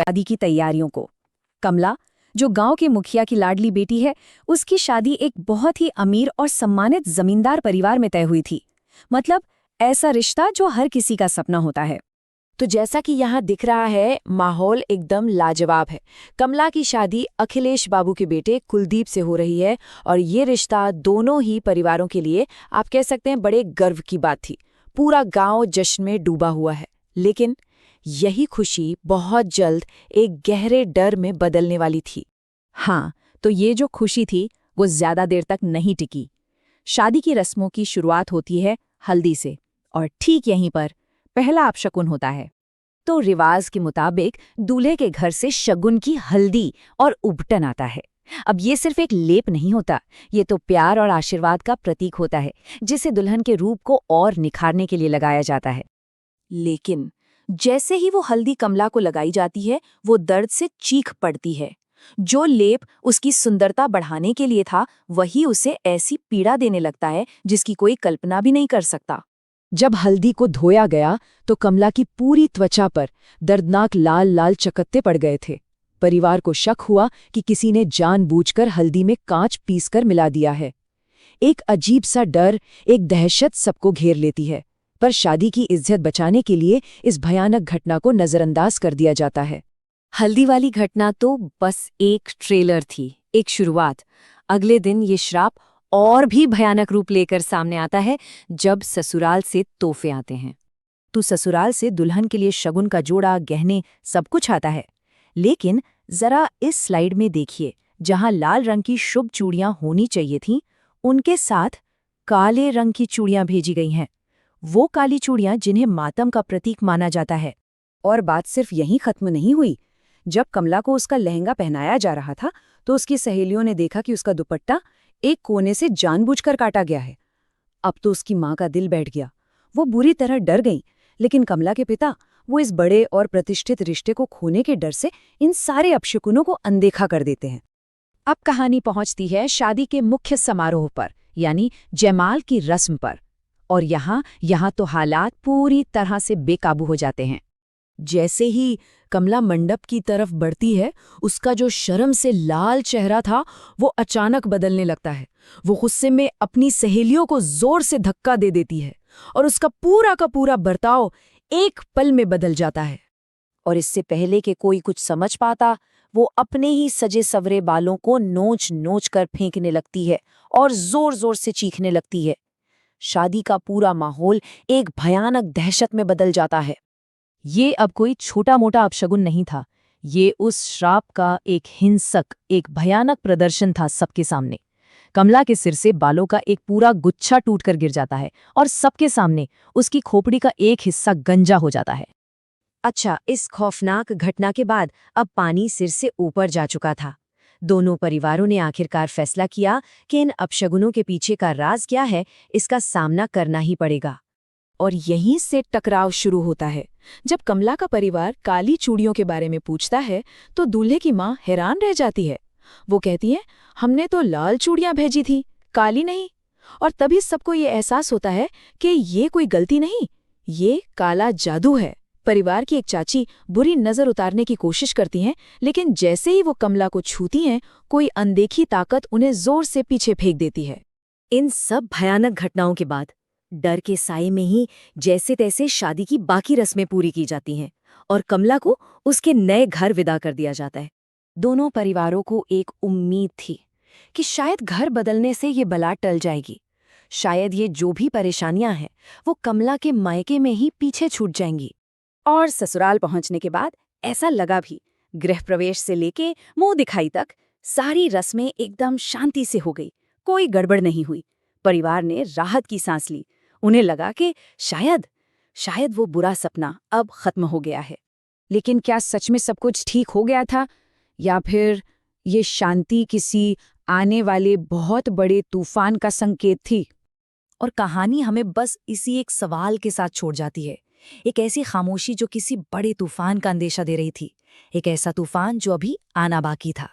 शादी की तैयारियों को। कमला, जो गांव के मुखिया की लाडली बेटी है, उसकी शादी एक बहुत ही अमीर और सम्मानित जमींदार परिवार में तय हुई थी। मतलब ऐसा रिश्ता जो हर किसी का सपना होता है। तो जैसा कि यहाँ दिख रहा है, माहौल एकदम लाजवाब है। कमला की शादी अखिलेश बाबू के बेटे कुलदीप से हो रही है और ये रिश्ता दोनों ही परिवारों के लिए आप कह सकते हैं बड़े गर्व की बात थी। पूरा गांव जश्न में डूबा हुआ है। लेकिन यही खुशी बहुत जल्द एक गहरे डर में बदलने वाली थी। हाँ, तो ये जो खुशी थी वो ज्यादा देर तक नहीं टिकी। शादी की रस्मों की शुरुआत होती है हल्दी से, और ठीक यहीं पर पहला अपशकुन होता है। तो रिवाज के मुताबिक दूल्हे के घर से शगुन की हल्दी और उबटन आता है। अब ये सिर्फ एक लेप नहीं होता, ये तो प्यार और आशीर्वाद का प्रतीक होता है, जिसे दुल्हन के रूप को और निखारने के लिए लगाया जाता है। लेकिन जैसे ही वो हल्दी कमला को लगाई जाती है, वो दर्द से चीख पड़ती है। जो लेप उसकी सुंदरता बढ़ाने के लिए था, वही उसे ऐसी पीड़ा देने लगता है जिसकी कोई कल्पना भी नहीं कर सकता। जब हल्दी को धोया गया तो कमला की पूरी त्वचा पर दर्दनाक लाल लाल चकत्ते पड़ गए थे। परिवार को शक हुआ कि किसी ने जानबूझकर हल्दी में कांच पीसकर मिला दिया है। एक अजीब सा डर, एक दहशत सबको घेर लेती है। पर शादी की इज्जत बचाने के लिए इस भयानक घटना को नजरअंदाज कर दिया जाता है। हल्दी वाली घटना तो बस एक ट्रेलर थी, एक शुरुआत। अगले दिन ये श्राप और भी भयानक रूप लेकर सामने आता है जब ससुराल से तोहफे आते हैं। तो ससुराल से दुल्हन के लिए शगुन का जोड़ा, गहने, सब कुछ आता है। लेकिन जरा इस स्लाइड में देखिए, जहां लाल रंग की शुभ चूड़ियां होनी चाहिए थीं, उनके साथ काले रंग की चूड़ियां भेजी गई हैं। वो काली चूड़ियां जिन्हें मातम का प्रतीक माना जाता है। और बात सिर्फ यहीं खत्म नहीं हुई। जब कमला को उसका लहंगा पहनाया जा रहा था, तो उसकी सहेलियों ने देखा कि उसका दुपट्टा एक कोने से जानबूझकर काटा गया है। अब तो उसकी माँ का दिल बैठ गया। वो बुरी तरह डर गई। लेकिन कमला के पिता, वो इस बड़े और प्रतिष्ठित रिश्ते को खोने के डर से इन सारे अपशकुनों को अनदेखा कर देते हैं। अब कहानी पहुंचती है शादी के मुख्य समारोह पर, यानी जयमाल की रस्म पर। और यहाँ तो हालात पूरी तरह से बेकाबू हो जाते हैं। जैसे ही कमला मंडप की तरफ बढ़ती है, उसका जो शर्म से लाल चेहरा था, वो अचानक बदलने लगता है। वो गुस्से में अपनी सहेलियों को जोर से धक्का दे देती है और उसका पूरा का पूरा बर्ताव एक पल में बदल जाता है। और इससे पहले कि कोई कुछ समझ पाता, वो अपने ही सजे सवरे बालों को नोच नोच कर फेंकने लगती है और जोर जोर से चीखने लगती है। शादी का पूरा माहौल एक भयानक दहशत में बदल जाता है। ये अब कोई छोटा मोटा अपशगुन नहीं था। ये उस श्राप का एक हिंसक, एक भयानक प्रदर्शन था सबके सामने। कमला के सिर से बालों का एक पूरा गुच्छा टूटकर गिर जाता है और सबके सामने उसकी खोपड़ी का एक हिस्सा गंजा हो जाता है। अच्छा, इस खौफनाक घटना के बाद अब पानी सिर से ऊपर जा चुका था। दोनों परिवारों ने आखिरकार फैसला किया कि इन अपशगुनों के पीछे का राज क्या है, इसका सामना करना ही पड़ेगा। और यहीं से टकराव शुरू होता है। जब कमला का परिवार काली चूड़ियों के बारे में पूछता है, तो दूल्हे की माँ हैरान रह जाती है। वो कहती है, हमने तो लाल चूड़ियां भेजी थी, काली नहीं। और तभी सबको ये एहसास होता है कि ये कोई गलती नहीं, ये काला जादू है। परिवार की एक चाची बुरी नजर उतारने की कोशिश करती हैं, लेकिन जैसे ही वो कमला को छूती हैं, कोई अनदेखी ताकत उन्हें जोर से पीछे फेंक देती है। इन सब भयानक घटनाओं के बाद डर के साए में ही जैसे तैसे शादी की बाकी रस्में पूरी की जाती हैं और कमला को उसके नए घर विदा कर दिया जाता है। दोनों परिवारों को एक उम्मीद थी कि शायद घर बदलने से ये बला टल जाएगी। शायद ये जो भी परेशानियां हैं, वो कमला के मायके में ही पीछे छूट जाएंगी। और ससुराल पहुंचने के बाद ऐसा लगा भी, गृह प्रवेश से लेके मुंह दिखाई तक सारी रस्में एकदम शांति से हो गई। कोई गड़बड़ नहीं हुई। परिवार ने राहत की सांस ली। उन्हें लगा कि शायद वो बुरा सपना अब खत्म हो गया है। लेकिन क्या सच में सब कुछ ठीक हो गया था, या फिर ये शांति किसी आने वाले बहुत बड़े तूफान का संकेत थी? और कहानी हमें बस इसी एक सवाल के साथ छोड़ जाती है। एक ऐसी खामोशी जो किसी बड़े तूफान का अंदेशा दे रही थी, एक ऐसा तूफान जो अभी आना बाकी था।